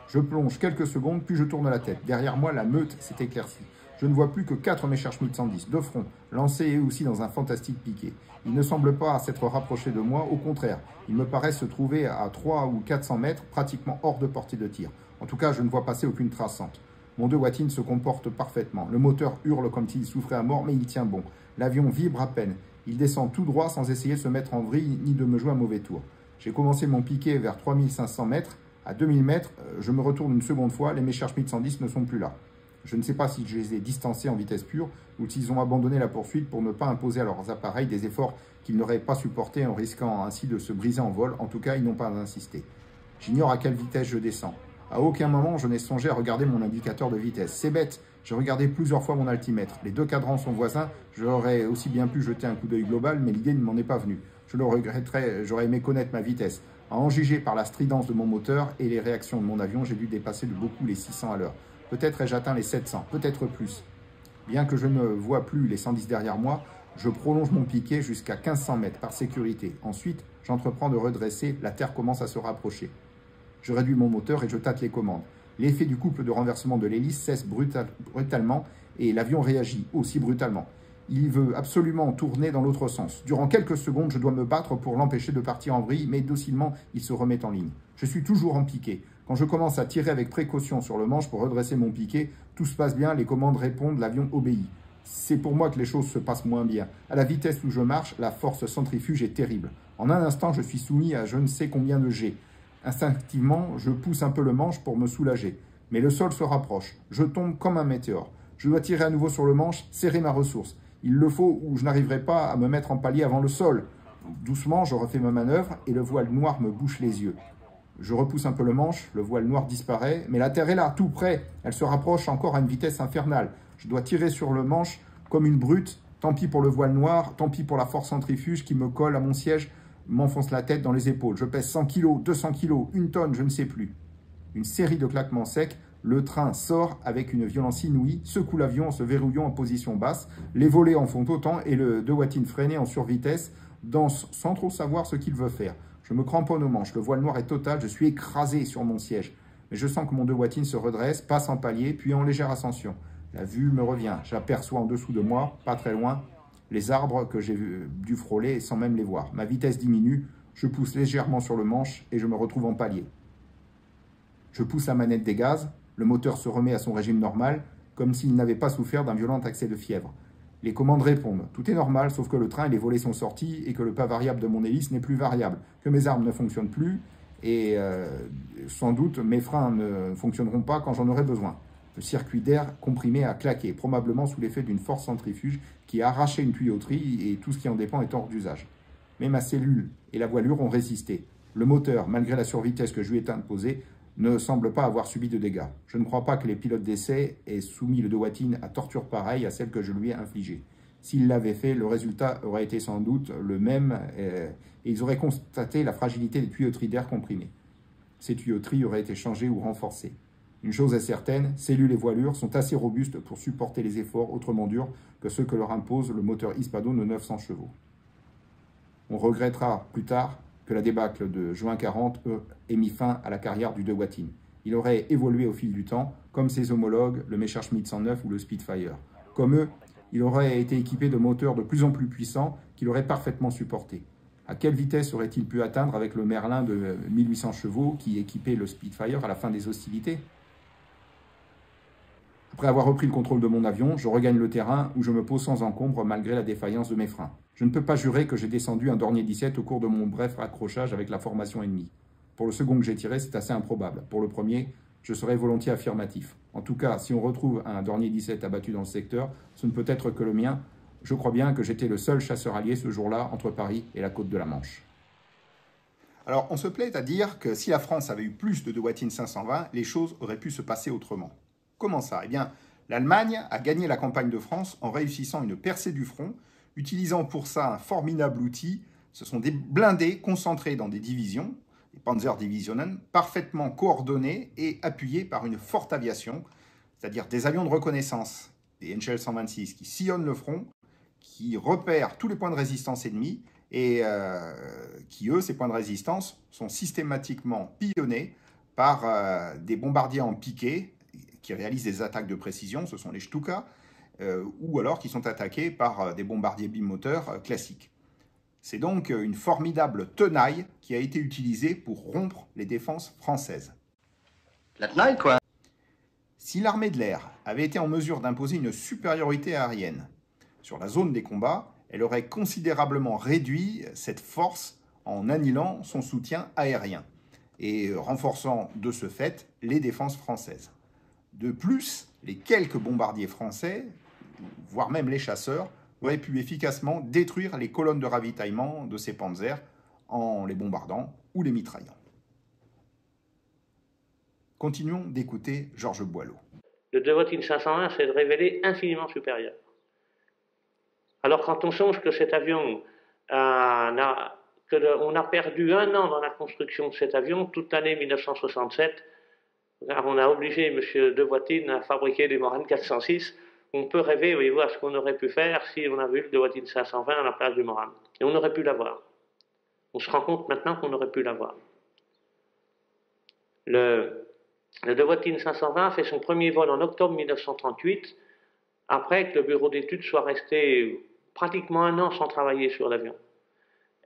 Je plonge quelques secondes, puis je tourne la tête. Derrière moi, la meute s'est éclaircie. Je ne vois plus que 4 Messerschmitt 110, de front, lancés eux aussi dans un fantastique piqué. Ils ne semblent pas s'être rapprochés de moi, au contraire. Ils me paraissent se trouver à 300 ou 400 mètres, pratiquement hors de portée de tir. En tout cas, je ne vois passer aucune traçante. Mon de Watine se comporte parfaitement. Le moteur hurle comme s'il souffrait à mort, mais il tient bon. L'avion vibre à peine. Il descend tout droit sans essayer de se mettre en vrille ni de me jouer un mauvais tour. J'ai commencé mon piqué vers 3500 mètres. À 2000 mètres, je me retourne une seconde fois. Les Messerschmitt 110 ne sont plus là. Je ne sais pas si je les ai distancés en vitesse pure ou s'ils ont abandonné la poursuite pour ne pas imposer à leurs appareils des efforts qu'ils n'auraient pas supportés en risquant ainsi de se briser en vol. En tout cas, ils n'ont pas insisté. J'ignore à quelle vitesse je descends. À aucun moment, je n'ai songé à regarder mon indicateur de vitesse. C'est bête, j'ai regardé plusieurs fois mon altimètre. Les deux cadrans sont voisins, j'aurais aussi bien pu jeter un coup d'œil global, mais l'idée ne m'en est pas venue. Je le regretterais, j'aurais aimé connaître ma vitesse. À en juger par la stridence de mon moteur et les réactions de mon avion, j'ai dû dépasser de beaucoup les 600 à l'heure. Peut-être ai-je atteint les 700, peut-être plus. Bien que je ne vois plus les 110 derrière moi, je prolonge mon piquet jusqu'à 1500 mètres par sécurité. Ensuite, j'entreprends de redresser, la terre commence à se rapprocher. Je réduis mon moteur et je tâte les commandes. L'effet du couple de renversement de l'hélice cesse brutalement et l'avion réagit aussi brutalement. Il veut absolument tourner dans l'autre sens. Durant quelques secondes, je dois me battre pour l'empêcher de partir en vrille, mais docilement, il se remet en ligne. Je suis toujours en piqué. Quand je commence à tirer avec précaution sur le manche pour redresser mon piquet, tout se passe bien, les commandes répondent, l'avion obéit. C'est pour moi que les choses se passent moins bien. À la vitesse où je marche, la force centrifuge est terrible. En un instant, je suis soumis à je ne sais combien de G. Instinctivement, je pousse un peu le manche pour me soulager. Mais le sol se rapproche. Je tombe comme un météore. Je dois tirer à nouveau sur le manche, serrer ma ressource. Il le faut ou je n'arriverai pas à me mettre en palier avant le sol. Doucement, je refais ma manœuvre et le voile noir me bouche les yeux. Je repousse un peu le manche, le voile noir disparaît, mais la terre est là, tout près. Elle se rapproche encore à une vitesse infernale. Je dois tirer sur le manche comme une brute. Tant pis pour le voile noir, tant pis pour la force centrifuge qui me colle à mon siège, m'enfonce la tête dans les épaules. Je pèse 100 kg, 200 kg, 1 tonne, je ne sais plus. Une série de claquements secs. Le train sort avec une violence inouïe, secoue l'avion en se verrouillant en position basse. Les volets en font autant et le De Watine freiné en survitesse danse sans trop savoir ce qu'il veut faire. Je me cramponne aux manches, le voile noir est total, je suis écrasé sur mon siège. Mais je sens que mon De Watine se redresse, passe en palier, puis en légère ascension. La vue me revient, j'aperçois en dessous de moi, pas très loin, les arbres que j'ai dû frôler sans même les voir. Ma vitesse diminue, je pousse légèrement sur le manche et je me retrouve en palier. Je pousse la manette des gaz, le moteur se remet à son régime normal, comme s'il n'avait pas souffert d'un violent accès de fièvre. Les commandes répondent. Tout est normal, sauf que le train et les volets sont sortis et que le pas variable de mon hélice n'est plus variable, que mes armes ne fonctionnent plus et sans doute mes freins ne fonctionneront pas quand j'en aurai besoin. Le circuit d'air comprimé a claqué, probablement sous l'effet d'une force centrifuge qui a arraché une tuyauterie et tout ce qui en dépend est hors d'usage. Mais ma cellule et la voilure ont résisté. Le moteur, malgré la survitesse que je lui ai imposée, ne semble pas avoir subi de dégâts. Je ne crois pas que les pilotes d'essai aient soumis le De Watine à torture pareille à celle que je lui ai infligée. S'ils l'avaient fait, le résultat aurait été sans doute le même et ils auraient constaté la fragilité des tuyauteries d'air comprimées. Ces tuyauteries auraient été changées ou renforcées. Une chose est certaine, cellules et voilures sont assez robustes pour supporter les efforts autrement durs que ceux que leur impose le moteur Hispano de 900 chevaux. On regrettera plus tard que la débâcle de juin 40 ait mis fin à la carrière du De Watine. Il aurait évolué au fil du temps, comme ses homologues, le Messerschmitt 109 ou le Spitfire. Comme eux, il aurait été équipé de moteurs de plus en plus puissants qu'il aurait parfaitement supportés. À quelle vitesse aurait-il pu atteindre avec le Merlin de 1800 chevaux qui équipait le Spitfire à la fin des hostilités? Après avoir repris le contrôle de mon avion, je regagne le terrain où je me pose sans encombre malgré la défaillance de mes freins. Je ne peux pas jurer que j'ai descendu un Dornier 17 au cours de mon bref accrochage avec la formation ennemie. Pour le second que j'ai tiré, c'est assez improbable. Pour le premier, je serais volontiers affirmatif. En tout cas, si on retrouve un Dornier 17 abattu dans le secteur, ce ne peut être que le mien. Je crois bien que j'étais le seul chasseur allié ce jour-là entre Paris et la côte de la Manche. Alors, on se plaît à dire que si la France avait eu plus de Watine 520, les choses auraient pu se passer autrement. Comment ça? Eh bien, l'Allemagne a gagné la campagne de France en réussissant une percée du front, utilisant pour ça un formidable outil. Ce sont des blindés concentrés dans des divisions, des Panzerdivisionen, parfaitement coordonnés et appuyés par une forte aviation, c'est-à-dire des avions de reconnaissance, des Henschel 126, qui sillonnent le front, qui repèrent tous les points de résistance ennemis et qui, eux, ces points de résistance, sont systématiquement pillonnés par des bombardiers en piqué qui réalisent des attaques de précision, ce sont les Stuka, ou alors qui sont attaqués par des bombardiers bimoteurs classiques. C'est donc une formidable tenaille qui a été utilisée pour rompre les défenses françaises. La tenaille, quoi. Si l'armée de l'air avait été en mesure d'imposer une supériorité aérienne sur la zone des combats, elle aurait considérablement réduit cette force en annihilant son soutien aérien et renforçant de ce fait les défenses françaises. De plus, les quelques bombardiers français, voire même les chasseurs, auraient pu efficacement détruire les colonnes de ravitaillement de ces panzers en les bombardant ou les mitraillant. Continuons d'écouter Georges Boileau. Le Dewoittin 501 s'est révélé infiniment supérieur. Alors quand on songe que cet avion on a perdu 1 an dans la construction de cet avion, toute l'année 1967, car on a obligé M. Dewoittin à fabriquer les Morane 406, on peut rêver, voyez-vous, à ce qu'on aurait pu faire si on avait eu le Dewoittin 520 à la place du Morane. Et on aurait pu l'avoir. On se rend compte maintenant qu'on aurait pu l'avoir. Le Dewoittin 520 fait son premier vol en octobre 1938, après que le bureau d'études soit resté pratiquement 1 an sans travailler sur l'avion.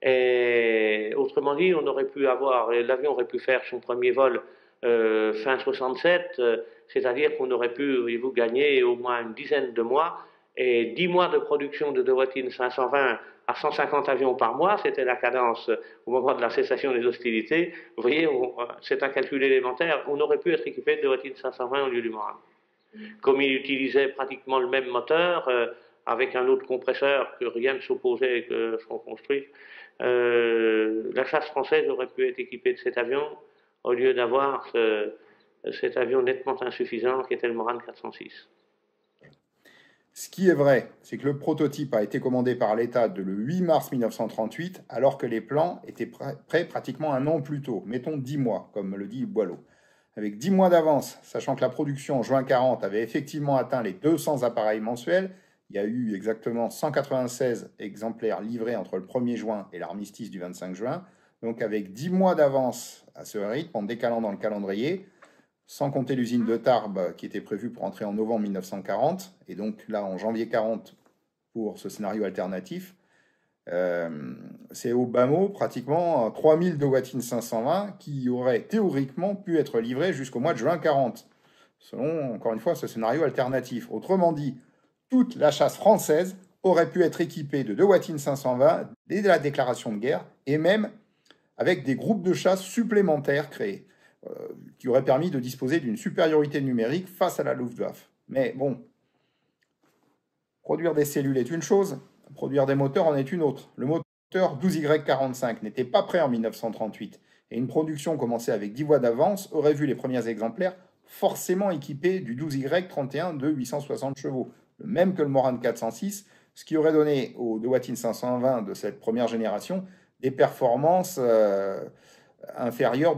Et autrement dit, l'avion aurait pu faire son premier vol fin 67, c'est-à-dire qu'on aurait pu, voyez-vous, gagner au moins une dizaine de mois, et 10 mois de production de Dewoittin 520 à 150 avions par mois, c'était la cadence au moment de la cessation des hostilités. Vous voyez, c'est un calcul élémentaire, on aurait pu être équipé de Dewoittin 520 au lieu du Morane. Comme il utilisait pratiquement le même moteur, avec un autre compresseur, que rien ne s'opposait que ce qu'on construise, la chasse française aurait pu être équipée de cet avion, au lieu d'avoir cet avion nettement insuffisant qui était le Morane 406. Ce qui est vrai, c'est que le prototype a été commandé par l'État le 8 mars 1938, alors que les plans étaient prêts pratiquement 1 an plus tôt, mettons 10 mois, comme le dit Boileau. Avec 10 mois d'avance, sachant que la production en juin 40 avait effectivement atteint les 200 appareils mensuels, il y a eu exactement 196 exemplaires livrés entre le 1er juin et l'armistice du 25 juin. Donc avec 10 mois d'avance à ce rythme, en décalant dans le calendrier, sans compter l'usine de Tarbes qui était prévue pour entrer en novembre 1940, et donc là en janvier 40 pour ce scénario alternatif, c'est au bas mot pratiquement 3000 Dewoittin 520 qui auraient théoriquement pu être livrés jusqu'au mois de juin 40, selon encore une fois ce scénario alternatif. Autrement dit, toute la chasse française aurait pu être équipée de Dewoittin 520 dès la déclaration de guerre, et même avec des groupes de chasse supplémentaires créés, qui auraient permis de disposer d'une supériorité numérique face à la Luftwaffe. Mais bon, produire des cellules est une chose, produire des moteurs en est une autre. Le moteur 12Y45 n'était pas prêt en 1938, et une production commencée avec 10 mois d'avance aurait vu les premiers exemplaires forcément équipés du 12Y31 de 860 chevaux, le même que le Morane 406, ce qui aurait donné au Dewoittin 520 de cette première génération des performances inférieures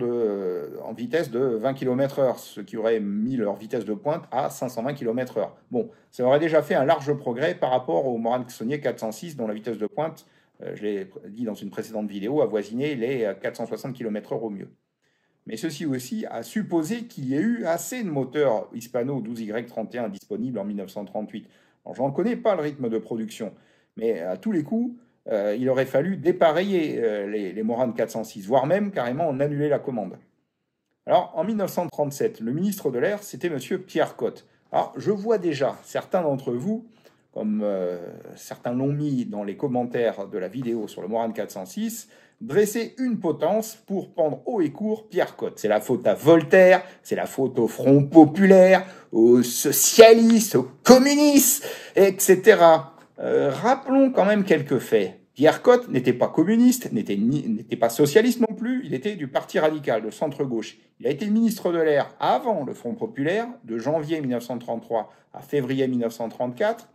en vitesse de 20 km/h, ce qui aurait mis leur vitesse de pointe à 520 km/h. Bon, ça aurait déjà fait un large progrès par rapport au Morane Saunier 406, dont la vitesse de pointe, je l'ai dit dans une précédente vidéo, avoisinait les 460 km/h au mieux. Mais ceci aussi a supposé qu'il y ait eu assez de moteurs Hispano 12Y31 disponibles en 1938. Alors, je n'en connais pas le rythme de production, mais à tous les coups, il aurait fallu dépareiller les Morane 406, voire même carrément en annuler la commande. Alors, en 1937, le ministre de l'Air, c'était M. Pierre Cotte. Alors, je vois déjà certains d'entre vous, comme certains l'ont mis dans les commentaires de la vidéo sur le Morane 406, dresser une potence pour pendre haut et court Pierre Cotte. C'est la faute à Voltaire, c'est la faute au Front populaire, aux socialistes, aux communistes, etc. Rappelons quand même quelques faits. Pierre Cotte n'était pas communiste, n'était pas socialiste non plus, il était du Parti radical, de centre-gauche. Il a été ministre de l'Air avant le Front populaire, de janvier 1933 à février 1934,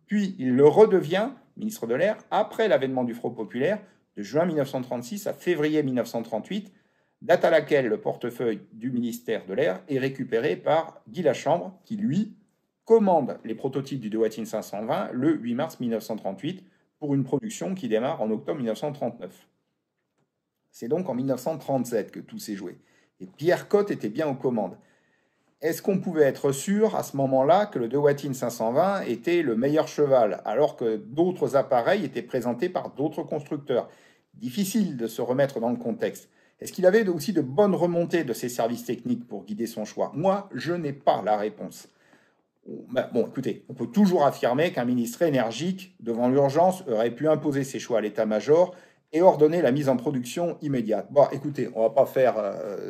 puis il le redevient, ministre de l'Air, après l'avènement du Front populaire, de juin 1936 à février 1938, date à laquelle le portefeuille du ministère de l'Air est récupéré par Guy Lachambre, qui, lui, commande les prototypes du Dewoittin 520 le 8 mars 1938 pour une production qui démarre en octobre 1939. C'est donc en 1937 que tout s'est joué. Et Pierre Cotte était bien aux commandes. Est-ce qu'on pouvait être sûr à ce moment-là que le Dewoittin 520 était le meilleur cheval, alors que d'autres appareils étaient présentés par d'autres constructeurs? Difficile de se remettre dans le contexte. Est-ce qu'il avait aussi de bonnes remontées de ses services techniques pour guider son choix? Moi, je n'ai pas la réponse. Bon, écoutez, on peut toujours affirmer qu'un ministre énergique, devant l'urgence, aurait pu imposer ses choix à l'état-major et ordonner la mise en production immédiate. Bon, écoutez, on ne va pas faire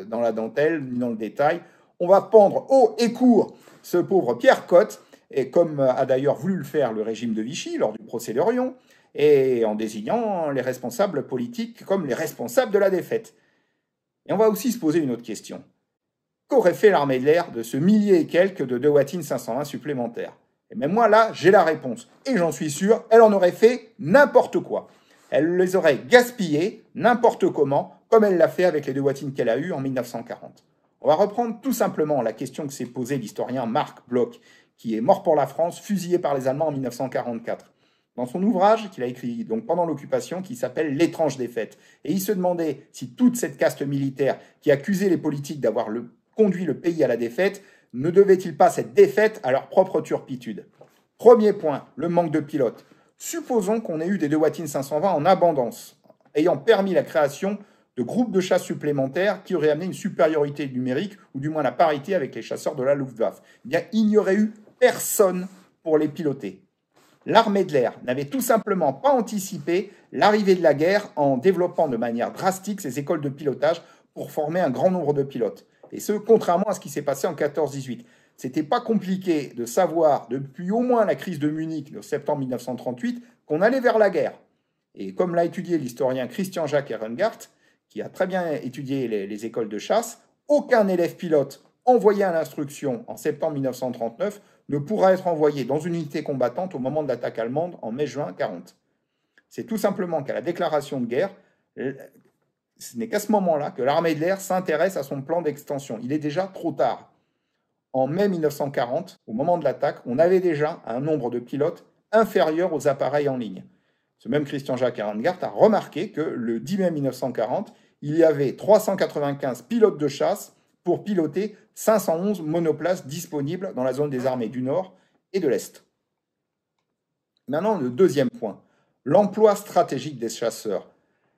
dans la dentelle ni dans le détail. On va pendre haut et court ce pauvre Pierre Cot, et comme a d'ailleurs voulu le faire le régime de Vichy lors du procès d'Orion, et en désignant les responsables politiques comme les responsables de la défaite. Et on va aussi se poser une autre question. Qu'aurait fait l'armée de l'air de ce millier et quelques de Dewatyn 520 supplémentaires? Et même moi, là, j'ai la réponse. Et j'en suis sûr, elle en aurait fait n'importe quoi. Elle les aurait gaspillés n'importe comment, comme elle l'a fait avec les Dewatyn qu'elle a eus en 1940. On va reprendre tout simplement la question que s'est posée l'historien Marc Bloch, qui est mort pour la France, fusillé par les Allemands en 1944. Dans son ouvrage qu'il a écrit donc pendant l'occupation, qui s'appelle L'étrange défaite. Et il se demandait si toute cette caste militaire qui accusait les politiques d'avoir conduit le pays à la défaite, ne devait-il pas cette défaite à leur propre turpitude? Premier point, le manque de pilotes. Supposons qu'on ait eu des Dewatyn 520 en abondance, ayant permis la création de groupes de chasse supplémentaires qui auraient amené une supériorité numérique, ou du moins la parité avec les chasseurs de la Luftwaffe. Eh bien, il n'y aurait eu personne pour les piloter. L'armée de l'air n'avait tout simplement pas anticipé l'arrivée de la guerre en développant de manière drastique ses écoles de pilotage pour former un grand nombre de pilotes. Et ce, contrairement à ce qui s'est passé en 14-18. C'était pas compliqué de savoir, depuis au moins la crise de Munich de septembre 1938, qu'on allait vers la guerre. Et comme l'a étudié l'historien Christian-Jacques Ehrengardt, qui a très bien étudié les écoles de chasse, aucun élève pilote envoyé à l'instruction en septembre 1939 ne pourra être envoyé dans une unité combattante au moment de l'attaque allemande en mai-juin 40. C'est tout simplement qu'à la déclaration de guerre, ce n'est qu'à ce moment-là que l'armée de l'air s'intéresse à son plan d'extension. Il est déjà trop tard. En mai 1940, au moment de l'attaque, on avait déjà un nombre de pilotes inférieur aux appareils en ligne. Ce même Christian-Jacques Ehrengardt a remarqué que le 10 mai 1940, il y avait 395 pilotes de chasse pour piloter 511 monoplaces disponibles dans la zone des armées du Nord et de l'Est. Maintenant, le deuxième point, l'emploi stratégique des chasseurs.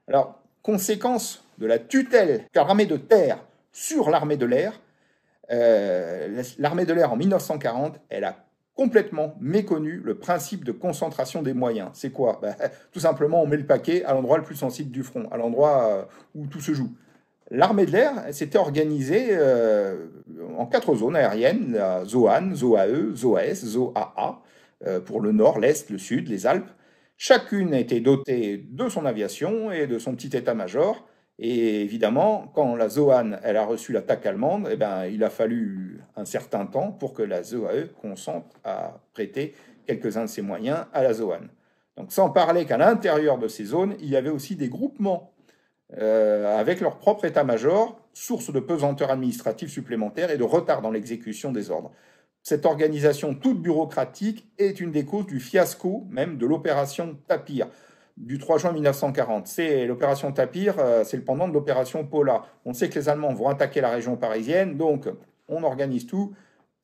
Alors, conséquence de la tutelle qu'a l'armée de terre sur l'armée de l'air, l'armée de l'air en 1940, elle a complètement méconnu le principe de concentration des moyens. C'est quoi? Tout simplement, on met le paquet à l'endroit le plus sensible du front, à l'endroit où tout se joue. L'armée de l'air s'était organisée en 4 zones aériennes, la ZOAN, ZOAE, ZOS, ZOAA, pour le nord, l'est, le sud, les Alpes. Chacune était dotée de son aviation et de son petit état-major. Et évidemment, quand la ZOAN elle a reçu l'attaque allemande, il a fallu un certain temps pour que la ZOAE consente à prêter quelques-uns de ses moyens à la ZOAN. Donc, sans parler qu'à l'intérieur de ces zones, il y avait aussi des groupements avec leur propre état-major, source de pesanteur administrative supplémentaire et de retard dans l'exécution des ordres. Cette organisation toute bureaucratique est une des causes du fiasco même de l'opération Tapir du 3 juin 1940. C'est l'opération Tapir, c'est le pendant de l'opération Paula. On sait que les Allemands vont attaquer la région parisienne, donc on organise tout.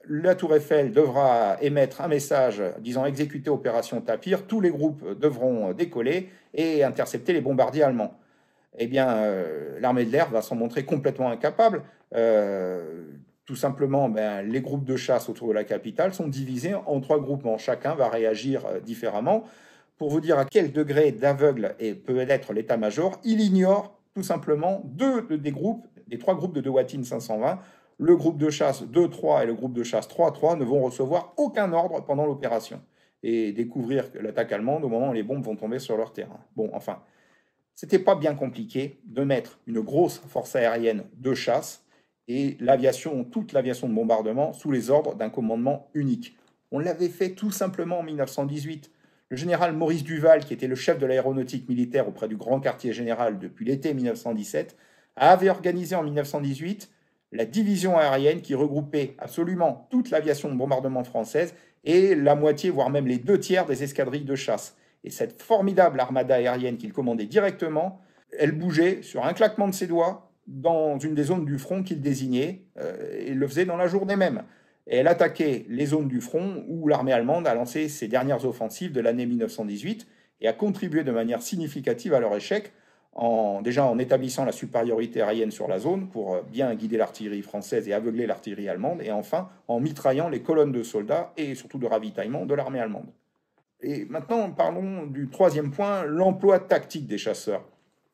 La Tour Eiffel devra émettre un message disant exécuter opération Tapir. Tous les groupes devront décoller et intercepter les bombardiers allemands. Eh bien, l'armée de l'air va s'en montrer complètement incapable. Tout simplement, les groupes de chasse autour de la capitale sont divisés en 3 groupements. Chacun va réagir différemment. Pour vous dire à quel degré d'aveugle peut être l'état-major, il ignore tout simplement des 3 groupes de Dewatyn 520. Le groupe de chasse 2-3 et le groupe de chasse 3-3 ne vont recevoir aucun ordre pendant l'opération et découvrir l'attaque allemande au moment où les bombes vont tomber sur leur terrain. Bon, enfin, c'était pas bien compliqué de mettre une grosse force aérienne de chasse et toute l'aviation de bombardement sous les ordres d'un commandement unique. On l'avait fait tout simplement en 1918. Le général Maurice Duval, qui était le chef de l'aéronautique militaire auprès du grand quartier général depuis l'été 1917, avait organisé en 1918 la division aérienne qui regroupait absolument toute l'aviation de bombardement française et la moitié, voire même les 2 tiers des escadrilles de chasse. Et cette formidable armada aérienne qu'il commandait directement, elle bougeait sur un claquement de ses doigts dans une des zones du front qu'il désignait, et le faisait dans la journée même. Et elle attaquait les zones du front où l'armée allemande a lancé ses dernières offensives de l'année 1918 et a contribué de manière significative à leur échec, déjà en établissant la supériorité aérienne sur la zone pour bien guider l'artillerie française et aveugler l'artillerie allemande, et enfin en mitraillant les colonnes de soldats et surtout de ravitaillement de l'armée allemande. Et maintenant, parlons du 3e point, l'emploi tactique des chasseurs.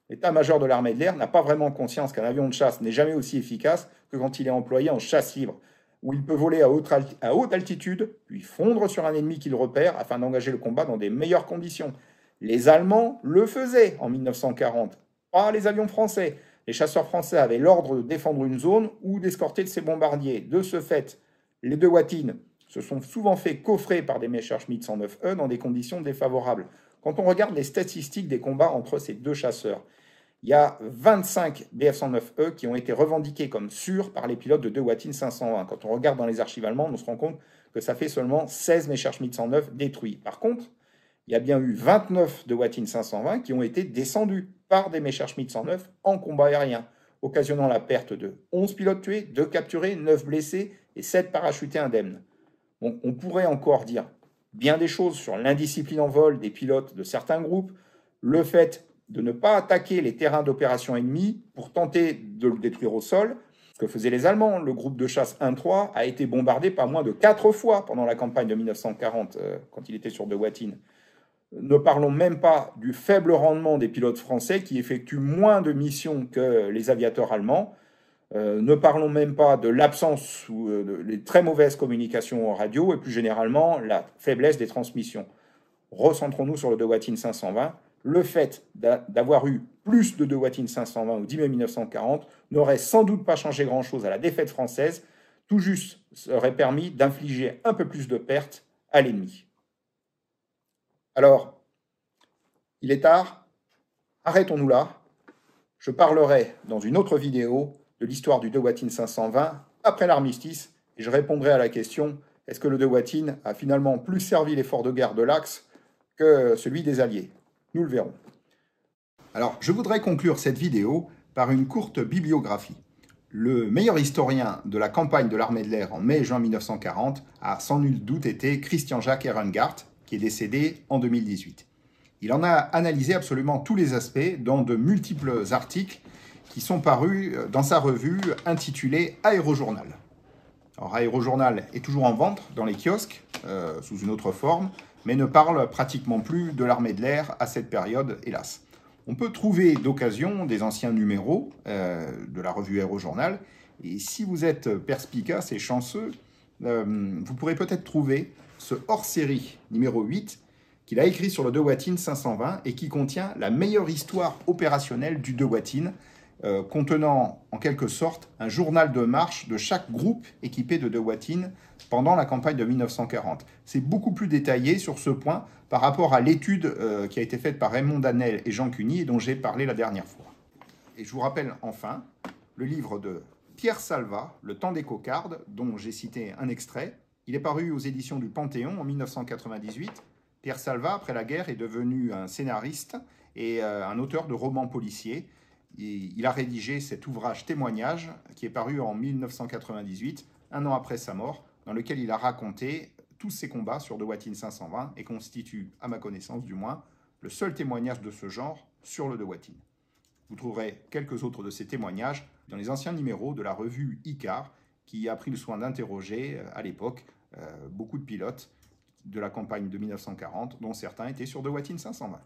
L'état-major de l'armée de l'air n'a pas vraiment conscience qu'un avion de chasse n'est jamais aussi efficace que quand il est employé en chasse libre, où il peut voler à haute altitude, puis fondre sur un ennemi qu'il repère afin d'engager le combat dans des meilleures conditions. Les Allemands le faisaient en 1940, pas les avions français. Les chasseurs français avaient l'ordre de défendre une zone ou d'escorter de ces bombardiers. De ce fait, les Dewatyn se sont souvent fait coffrer par des Messerschmitt 109E dans des conditions défavorables. Quand on regarde les statistiques des combats entre ces deux chasseurs, il y a 25 Bf-109E qui ont été revendiqués comme sûrs par les pilotes de Dewatyn 520. Quand on regarde dans les archives allemandes, on se rend compte que ça fait seulement 16 Messerschmitt 109 détruits. Par contre, il y a bien eu 29 Dewatyn 520 qui ont été descendus par des Messerschmitt 109 en combat aérien, occasionnant la perte de 11 pilotes tués, 2 capturés, 9 blessés et 7 parachutés indemnes. Bon, on pourrait encore dire bien des choses sur l'indiscipline en vol des pilotes de certains groupes, le fait de ne pas attaquer les terrains d'opération ennemis pour tenter de le détruire au sol, ce que faisaient les Allemands. Le groupe de chasse 1-3 a été bombardé pas moins de 4 fois pendant la campagne de 1940, quand il était sur Dewatyn. Ne parlons même pas du faible rendement des pilotes français qui effectuent moins de missions que les aviateurs allemands. Ne parlons même pas de l'absence ou des très mauvaises communications radio et plus généralement la faiblesse des transmissions. Recentrons-nous sur le Dewatyn 520. Le fait d'avoir eu plus de Dewatyn 520 au 10 mai 1940 n'aurait sans doute pas changé grand-chose à la défaite française, tout juste aurait permis d'infliger un peu plus de pertes à l'ennemi. Alors, il est tard, arrêtons-nous là. Je parlerai dans une autre vidéo de l'histoire du Dewatyn 520 après l'armistice et je répondrai à la question: est-ce que le Dewatyn a finalement plus servi l'effort de guerre de l'Axe que celui des Alliés? Nous le verrons. Alors, je voudrais conclure cette vidéo par une courte bibliographie. Le meilleur historien de la campagne de l'armée de l'air en mai-juin 1940 a sans nul doute été Christian-Jacques Ehrengardt, qui est décédé en 2018. Il en a analysé absolument tous les aspects dans de multiples articles qui sont parus dans sa revue intitulée Aérojournal. Alors, Aérojournal est toujours en vente dans les kiosques, sous une autre forme, mais ne parle pratiquement plus de l'armée de l'air à cette période, hélas. On peut trouver d'occasion des anciens numéros de la revue Aérojournal, et si vous êtes perspicace et chanceux, vous pourrez peut-être trouver ce hors-série numéro 8 qu'il a écrit sur le Dewatyn 520 et qui contient la meilleure histoire opérationnelle du Dewatyn, contenant en quelque sorte un journal de marche de chaque groupe équipé de Dewatyn pendant la campagne de 1940. C'est beaucoup plus détaillé sur ce point par rapport à l'étude qui a été faite par Raymond Danel et Jean Cuny et dont j'ai parlé la dernière fois. Et je vous rappelle enfin le livre de Pierre Salvat, Le temps des cocardes, dont j'ai cité un extrait. Il est paru aux éditions du Panthéon en 1998. Pierre Salvat, après la guerre, est devenu un scénariste et un auteur de romans policiers. Il a rédigé cet ouvrage témoignage qui est paru en 1998, un an après sa mort, dans lequel il a raconté tous ses combats sur Dewatyn 520 et constitue, à ma connaissance du moins, le seul témoignage de ce genre sur le Dewatyn. Vous trouverez quelques autres de ces témoignages dans les anciens numéros de la revue Icare, qui a pris le soin d'interroger à l'époque beaucoup de pilotes de la campagne de 1940, dont certains étaient sur Dewatyn 520.